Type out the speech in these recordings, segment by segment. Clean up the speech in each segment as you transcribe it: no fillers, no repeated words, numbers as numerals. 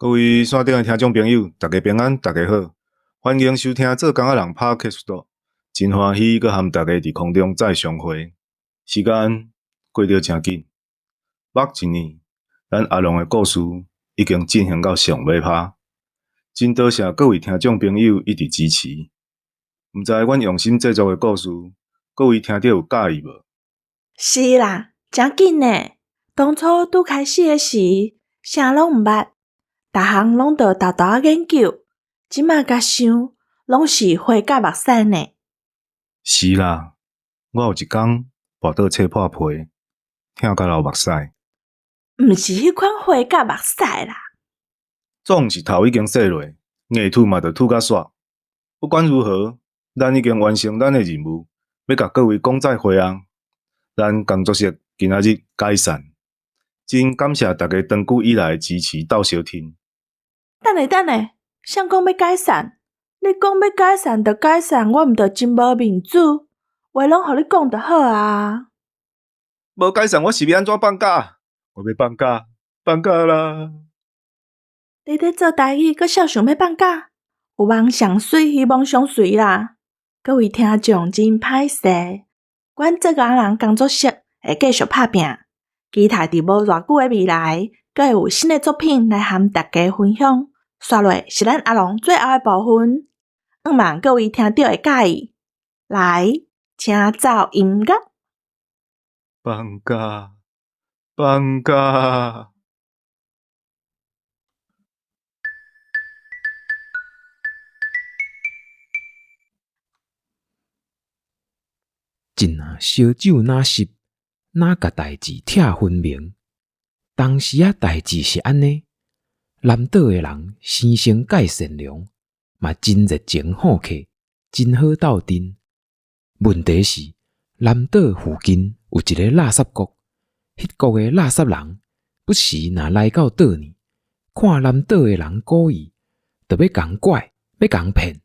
各位线顶的听众朋友，大家平安，大家好，欢迎收听做工仔人 Podcast。真欢喜，佮和大家伫空中再相会。时间过得真紧，目一年，咱阿龙的故事已经进行到上尾拍。真多谢各位听众朋友一直支持。毋知阮用心制作的故事，各位听着有介意无？是啦，真紧呢。当初拄开始的时，啥拢毋捌，逐项拢着豆豆研究。即马甲想，拢是花甲目屎呢。是啦，我有一工跋倒册破皮，听甲流目屎。毋是迄款花甲目屎啦。总是头已经洗落，硬吐嘛着吐甲煞。不管如何，咱已经完成咱的任务，要甲各位讲再会啊！咱工作室今仔日解散，真感谢大家长久以来的支持斗相挺。等下，谁讲要解散？你讲要解散就解散，我毋着真无面子？话拢互你讲就好啊。无解散，我是要安怎放假？我要放假，放假啦！你咧做台语，阁少想要放假？有梦上水，希望上水啦！各位听众真歹势，阮做工人工作室会继续拍拼，期待伫无偌久的未来，阁会有新的作品来和大家分享。刷落是咱阿龙最后的部分，希望各位听着会介意。来，请奏音乐。放假，放假。真啊，烧酒哪湿，哪甲代志拆分明。当时代志是安尼，南岛的人生性介善良，嘛真热情好客，真好斗阵。问题是，南岛附近有一个垃圾国，迄国的垃圾人不时若来到岛呢，看南岛的人故意，就要共拐，要共骗，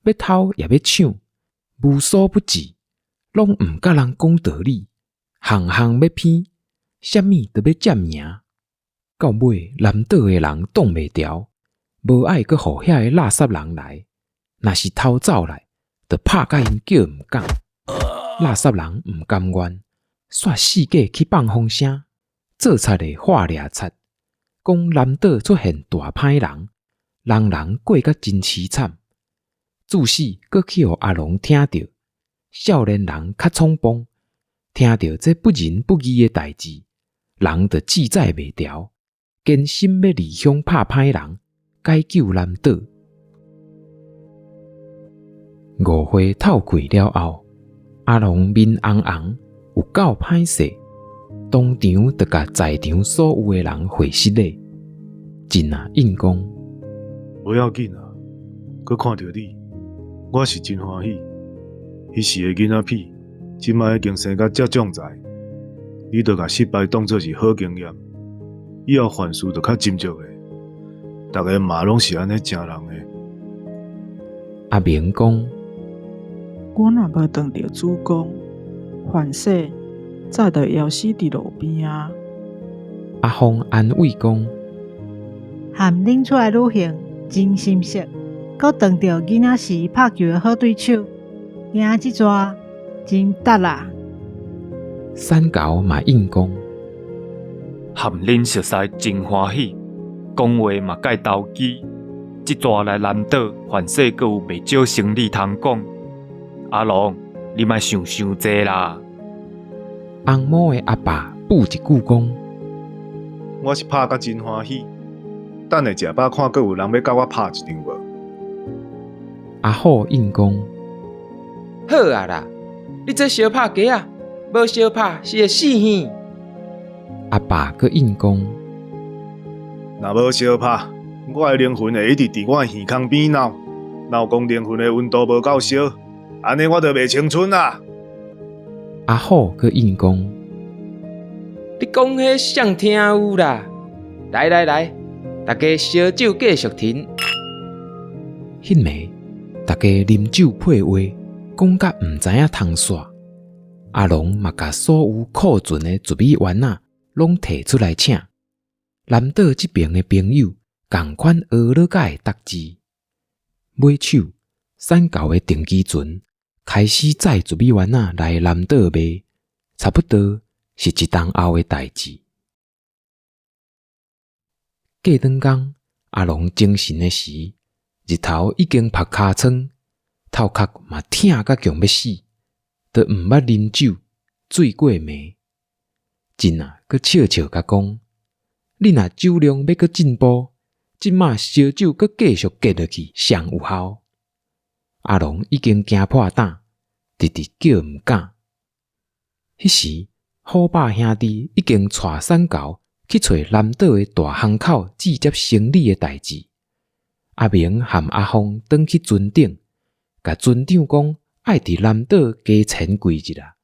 要偷也要抢，无所不至。拢毋甲人讲道理，项项要骗，啥物都要占赢。到尾，南岛的人挡袂牢，无爱阁互遐个垃圾人来。若是偷走来，就拍甲因叫毋讲。垃圾人毋甘愿，煞四界去放风声，做贼的话掠贼，讲南岛出现大歹人，人人过甲真凄惨。自死阁去互阿龙听着。少年人较冲动，听到这不仁不义的代志，人就自在袂牢，坚心要离乡拍歹人，解救南岛。误会透开了后，阿龙面红红，有够歹势，当场就甲在场所有的人会失礼。真啊，应讲不要紧啊，佮看到你，我是真欢喜。迄时的囡仔屁，即摆已经生甲遮壮才，你着甲失败当作是好经验，以后凡事着较斟酌的。逐个嘛拢是安尼正人的。阿明讲，我若无撞着主公，凡世早就夭死伫路边啊。阿峰安慰讲，含恁出来旅行真心实，佮撞着囡仔时拍球的好对手。赢即逝真值啦！三高嘛应讲，含恁熟悉真欢喜，讲话嘛介投机。即逝来南岛，凡世阁有袂少生理通讲。阿龙，你莫想伤济啦！翁某的阿爸补一句讲，我是拍甲真欢喜，等下食饱看阁有人要甲我拍一场无？阿虎应讲。好啊啦，你这相拍鸡啊，无相拍是会死去。阿爸阁应讲，若无相拍，我的灵魂会一直伫我的耳孔边闹。若讲灵魂的温度无够烧，安尼我就袂青春啦。阿虎阁应讲，你讲迄谁听有啦？来，大家烧酒继续停。迄暝，大家啉酒配话。讲甲毋知影通煞，阿龙嘛甲所有库存的糯米丸拢摕出来请。南岛这边的朋友共款学了甲的达字。尾手产猴的定期船开始载糯米丸仔来南岛卖，差不多是一冬后的代志。过顿工，阿龙精神的时，日头已经晒尻川，头壳嘛疼甲强要死，都毋捌啉酒，醉过暝。真啊，佮笑笑甲讲，你若酒量要佮进步，即马烧酒佮继续结落去，上有效。阿龙已经惊破胆，直直叫毋敢。迄时，虎爸兄弟已经带产猴去找南岛的大巷口寄接行李的代志。阿明和阿峰转去船顶，甲船长讲爱伫南岛加潜几日啊。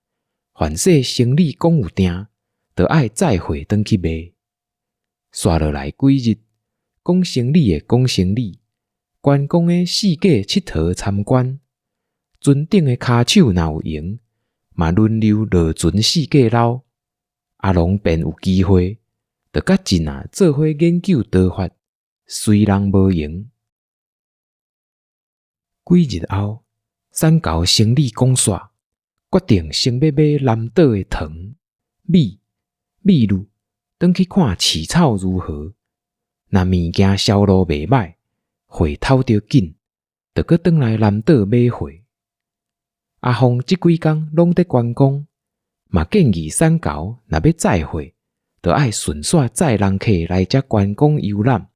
凡说行李讲有订，就爱载货转去卖。刷落来几日，讲行李的讲行李，观光的四界佚佗参观，船顶的骹手若有闲，嘛轮流落船四界捞。阿龙便有机会，就甲真啊做伙研究刀法，虽然无闲。几日后，产猴生理讲煞，决定先要买南岛的糖、米露，转去看饲草如何。若物件销路袂歹，货偷着紧，就搁转来南岛买货。阿峰即几工拢在观光，嘛建议产猴若要载货，就爱顺续载人客来遮观光游览，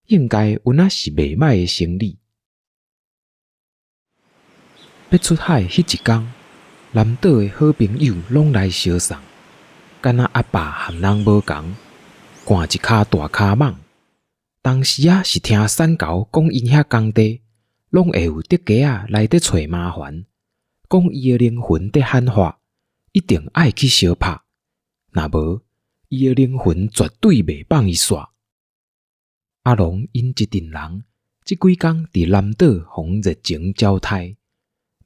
应该有那是袂歹的生理。要出海迄一天，南岛的好朋友拢来相送，敢若阿爸和人无共，赶一骹大骹蠓。当时啊是听产猴讲因遐工地，拢会有竹鸡仔来伫找麻烦，讲伊的灵魂伫喊话，一定爱去相拍，若无伊的灵魂绝对袂放伊煞。阿龙因一群人，即几工伫南岛逢热情招待。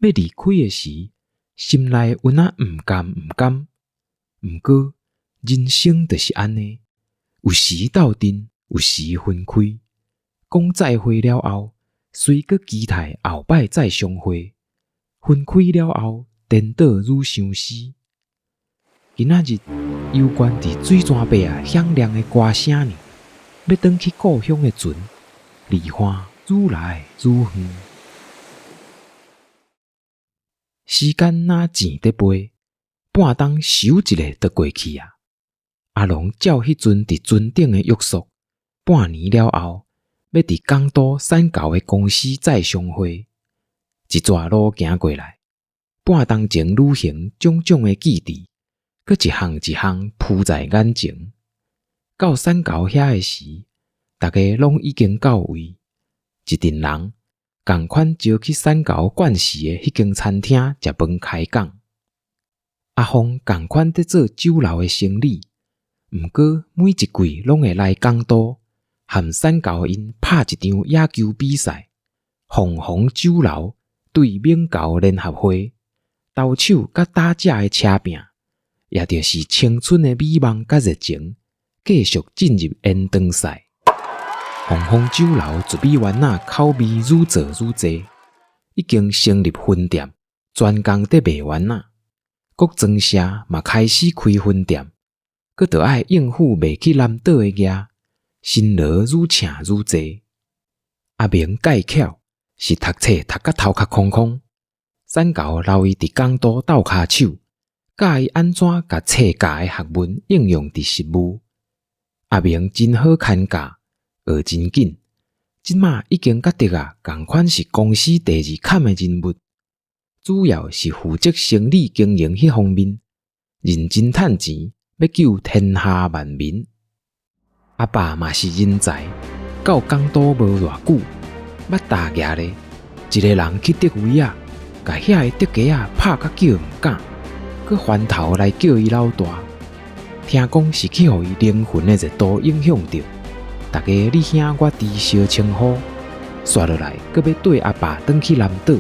要离开的时，心内有那毋甘。毋过人生就是安尼，有时斗阵，有时分开。讲再会了后，虽阁期待后摆再相会。分开了后，颠倒如相思。今仔日游观伫水泉边啊响亮的歌声呢，要转去故乡的船，离花愈来愈远。时间若钱在飞，半冬收一个就过去啊。阿龙照迄阵伫船顶的约束，半年了后，要伫港都产猴的公司再相会。一逝路行过来，半冬前旅行种种的记忆，搁一项一项浮在眼前。到产猴遐的时，大家拢已经到位，一群人共款招去产猴惯时的迄间餐厅食饭开讲。阿峰共款在做酒楼的生意，毋过每一季拢会来港都，和产猴因拍一场野球比赛。凤凰酒楼对闽猴联合会，投手甲打者的车拼，也就是青春的美梦甲热情，继续进入延长赛。凤凰酒楼糯米丸仔口味愈做愈济，已经成立分店，专工在卖丸仔。各庄社嘛开始开分店，佮着爱应付卖去南岛的业，辛劳愈请愈济。阿明介巧，是读册读甲头壳空空，产猴留伊伫港都斗骹手，教伊安怎甲册教的学问应用伫实务。阿明真好看教。学真紧，即马已经甲得啊，共款是公司第二坎的人物，主要是负责生理经营迄方面，认真趁钱，要救天下万民。阿爸嘛是人才，到港都无偌久，捌大牙咧，一个人去竹围啊，甲遐个竹鸡仔拍甲叫毋敢，佮翻头来叫伊老大，听讲是去互伊灵魂的热度影响着。大家你兄我弟相称呼，刷落来，阁要对阿爸转去南岛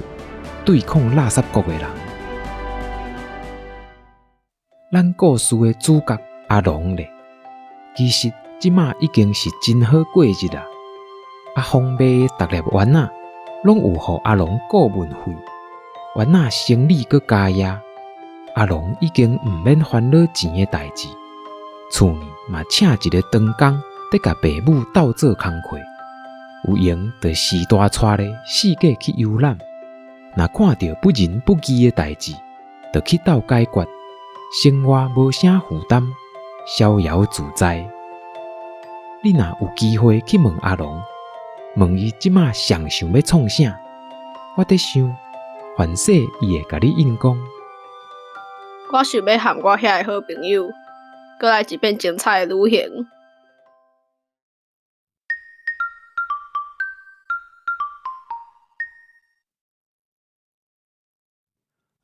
对抗垃圾国的人。咱故事的主角阿龙咧，其实即马已经是真好过日啦。封卖的逐粒丸仔，拢有互阿龙顾问费。丸仔生理阁加业，阿龙已经毋免烦恼钱的代志。厝呢嘛请一个长工，得甲爸母斗做工课。有闲就时大带咧四界去游览。若看到不仁不义的代志，就去斗解决，生活无啥负担，逍遥自在。你若有机会去问阿龙，问伊即马上想要创啥，我伫想，凡说伊会甲你应讲。我想要和我遐个好朋友，过来一遍精彩的旅行。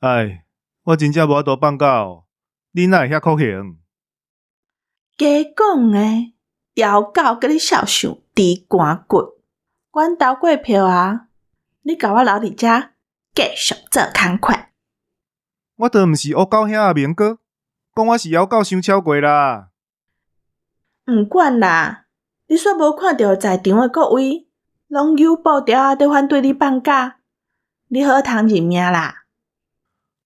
哎，我真正无法度放假哦，你哪会遐酷刑？假讲诶，条狗甲你笑想猪肝骨，阮投过票啊！你甲我留伫遮，继续做工课。我都毋是乌狗兄阿明哥，讲我是妖狗伤超过啦。毋管啦，你煞无看到在场诶各位，拢有布条啊，伫反对你放假，你好通认命啦！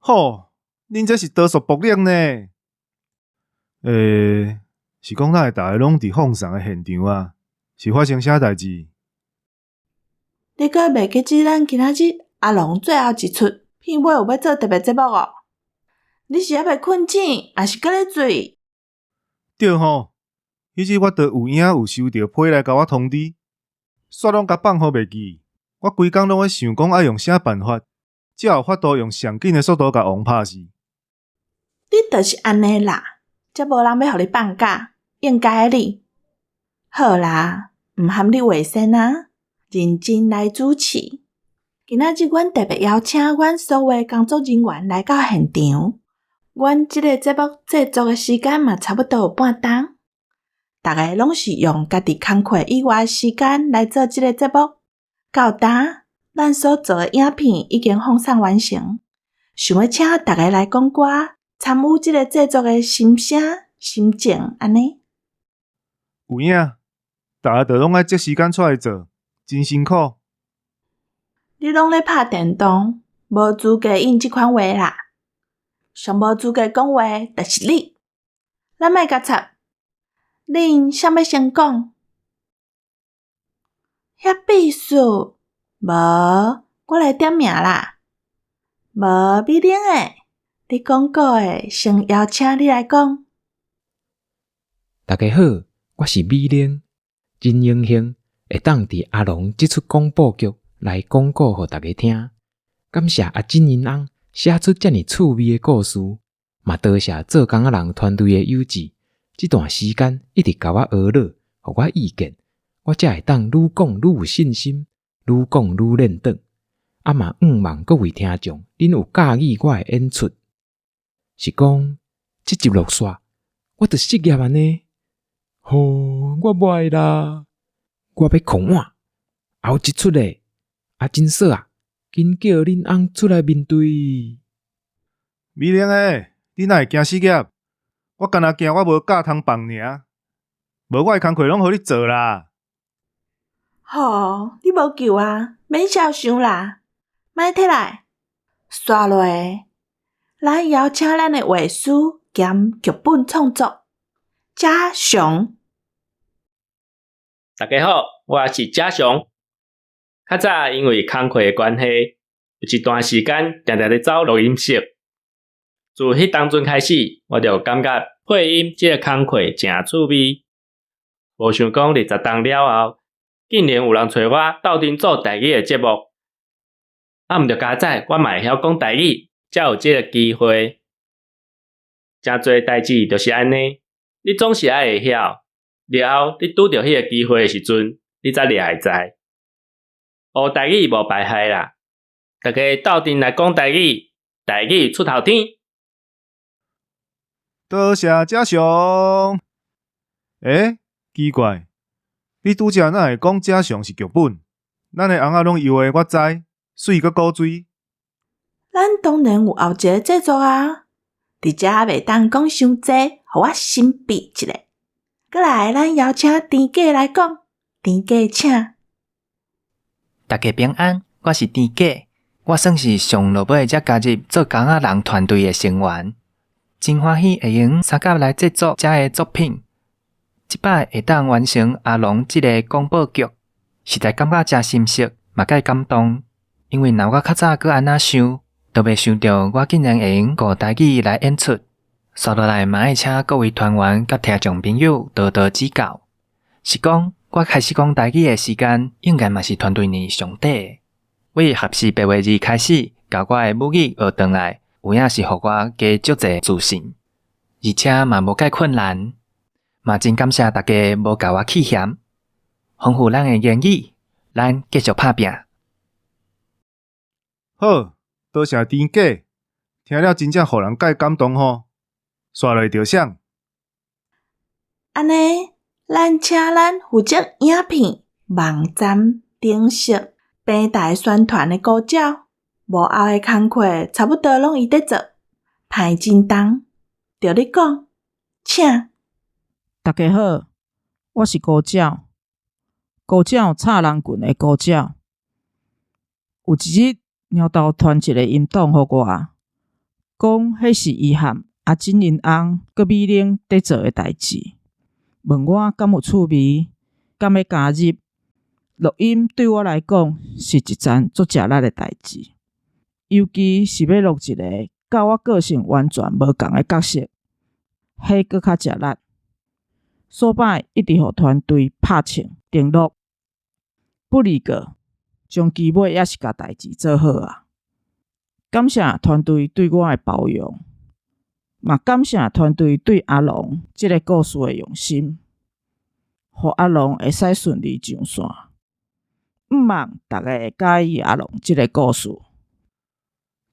吼，恁这是多数暴力呢？是讲咱会逐个拢伫放送诶现场啊？是发生啥代志？你阁袂记得咱今仔日阿龙最后一出片尾有要做特别节目哦？你是还袂困醒，还是阁咧醉？对吼，迄日我着有影有收到批来甲我通知，煞拢甲放互袂记。我规工拢咧想讲爱用啥办法，才有法度用上紧诶速度甲王拍死。你就是安尼啦，才无人要互你放假，应该的你。好啦，毋含你话先啊，认真来主持。今仔日阮特别邀请阮所有诶工作人员来到现场。阮即个节目制作诶时间嘛，差不多有半冬。逐个拢是用家己工课以外诶时间来做即个节目。到呾，咱所做诶影片已经放送完成，想要请逐个来讲歌，参与即个制作诶心声、心情安尼。有影，逐个着拢爱即时间出来做，真辛苦。你拢咧拍电动，无资格应即款话啦。上无资格讲话，就是你。咱莫甲插，恁啥物先讲？遐秘书，无，我来点名啦。无美玲诶，你讲过诶，先邀请你来讲。大家好，我是美玲，真荣幸会当伫阿龙即出广播剧来广告互大家听。感谢阿金因翁写出遮尔趣味诶故事，嘛多谢做工仔人团队诶友志。即段时间一直甲我学乐，互我意见，我才会当愈讲愈有信心，愈讲愈认得。嘛望各位听众，恁有介意我诶演出？是讲即集落煞，我着失业安尼？我袂啦，我要狂换。后一出咧，真爽啊！紧叫恁翁出来面对。美玲诶，你哪会惊失业？我干那惊我无假通放尔，无我诶工课拢互你做啦。吼，你无救啊，免笑想啦，莫摕来。刷落诶，咱邀请咱诶画师兼剧本创作嘉祥。大家好，我是嘉祥。较早因为工课诶关系，有一段时间定定咧走录音室。自迄当阵开始，我就感觉配音即个工课诚趣味。无想讲20档了后，竟然有人找我斗阵做台语诶节目。毋着加载，我嘛会晓讲台语，才有即个机会。诚侪代志就是安尼，你总是爱会晓，了后你拄着迄个机会诶时阵，你才会知。学台语无歹害啦，大家斗阵来讲台语，台语出头天。多谢嘉祥。奇怪，你拄则哪会讲嘉祥是剧本？咱诶翁仔拢以为我知，水阁古水。咱当然有后一个制作啊，伫遮袂当讲伤济，互我神秘一下。过来，咱邀请田家来讲，田家请。大家平安，我是田家，我算是上落尾才加入做工仔人团队的成员，真欢喜会用参加来制作遮个作品。即摆会当完成阿龙即个广播剧，实在感觉真心实，嘛介感动。因为若我较早搁安那想，都袂想到我竟然会用顾台语来演出。接落来嘛爱请各位团员甲听众朋友多多指教。是讲我开始讲台语的时间，应该嘛是团队内上短的。为合适8月2开始，教我的母语学转来，有影是互我加足侪自信，而且嘛无介困难。嘛真感谢大家无甲我弃嫌，丰富咱的言语，咱继续打拼。好，多谢田家，听了真正互人介感动吼。刷落着想，安尼，咱请咱负责影片、网站、灯饰、平台宣传的鼓照，幕后的工课差不多拢伊在做，排真重。着你讲，请。大家好，我是高照，高照插人群的高照。有一日，猫头传一个音档互我，讲迄是伊和阿金因翁佮美玲在做的代志，问我敢有趣味，敢要加入。录音对我来讲是一件足食力的代志，尤其是要录一个甲我个性完全无共的角色，迄搁较食力。所摆一直互团队拍称订录，不离个将基尾也是甲代志做好啊！感谢团队对我的包容，嘛感谢团队对阿龙即个故事的用心，互阿龙会使顺利上线。毋望大家会介意阿龙即个故事。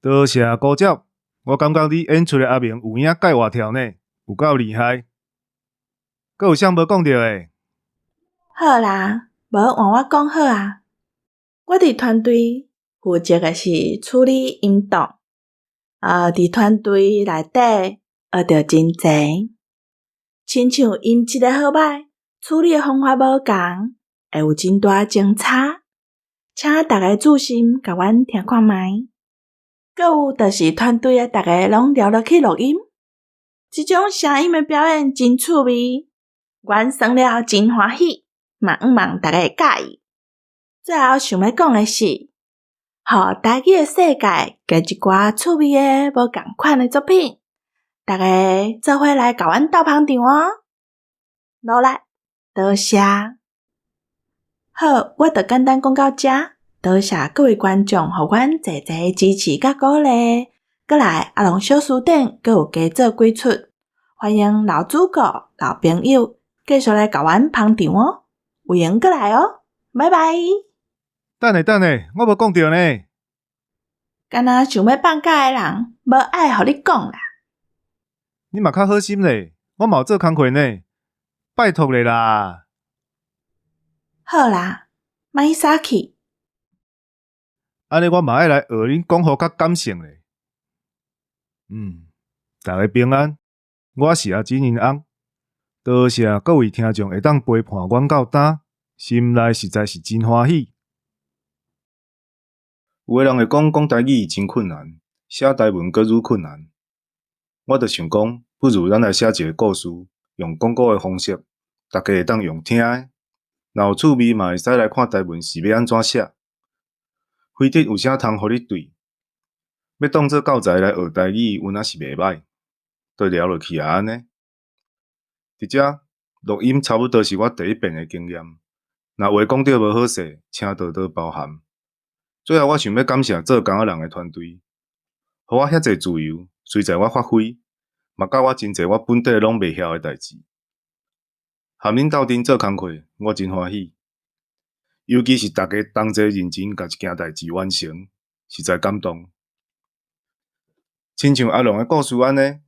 多谢高照，我感觉你演出的阿明有影介活跳呢，有够厉害。阁有啥无讲到的？好啦，无换我讲好啊。我伫团队负责的是处理音档，伫团队内底学着真侪，亲像音质的好歹，处理的方法无共，会有真大争差，请大家注心甲阮听看觅。阁有就是团队的大家拢聊落去录音，即种声音的表演真趣味。阮算了真欢喜，嘛毋望大家会介意。最后想要讲的是，互台语的世界加一寡趣味的无共款的作品，大家做伙来甲阮斗捧场哦！努力，多谢。好，我就简单讲到遮，多谢各位观众互阮侪侪支持甲鼓励。过来，阿龙小书店阁有加做几出，欢迎老主顾、老朋友。继续来甲阮捧场哦，有闲过来哦，拜拜。等下，我无讲到呢。敢若想要放假的人，无爱互你讲啦。你嘛较好心咧，我嘛有做工课呢，拜托咧啦。好啦，莫生气。安尼我嘛爱来学恁讲话较感性咧。大家平安，我是阿金因翁。多谢各位听众会当陪伴阮到呾，心内实在是真欢喜。有个人会讲台语真困难，写台文阁愈困难。我就想讲，不如咱来写一个故事，用讲古的方式，大家会当用听的。若有趣味嘛会使来看台文是要安怎写。非得有啥通互你对，要当做教材来学台语，有哪是袂歹，都聊落去啊安尼。伫遮录音差不多是我第一遍的经验，若话讲到无好势，请多多包涵。最后，我想要感谢做工仔人的团队，互我遐侪自由，随在我发挥，嘛教我真侪我本地拢袂晓的代志。含恁斗阵做工课，我真欢喜，尤其是大家同齐认真甲一件代志完成，实在感动。亲像阿龙的故事安尼，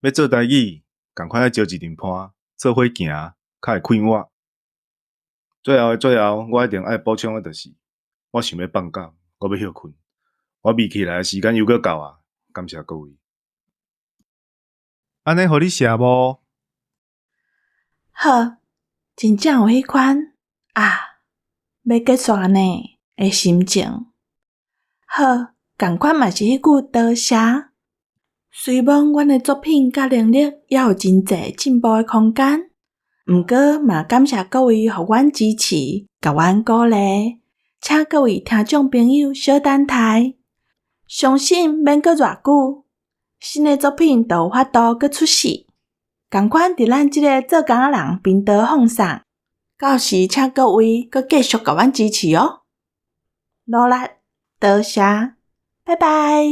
要做台语。共款要招一阵伴，做伙行，较会快活。最后，我一定爱补充的就是，我想要放假，我要休困。我眯起来的时间又阁到啊！感谢各位。安尼，互你写无？好，真正有迄款啊，要结束呢，的心情。好，共款嘛是迄句多谢。虽然阮的作品甲能力还有真侪进步的空间，毋过嘛感谢各位互阮支持，甲阮鼓励，请各位听众朋友小等待，相信免过偌久，新的作品就有法度搁出世。共款伫咱即个做工仔人频道放送，到时请各位搁继续甲阮支持哦。努力，多谢，拜拜。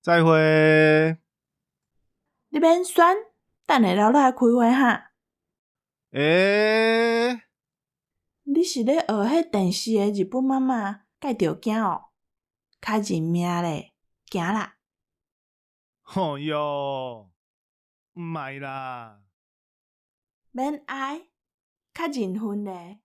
再会。你免选，等下了来开会哈。你是咧学迄电视的日本妈妈介着囝哦，较认命咧，行啦。哦哟，毋爱啦。免哀，较认份咧。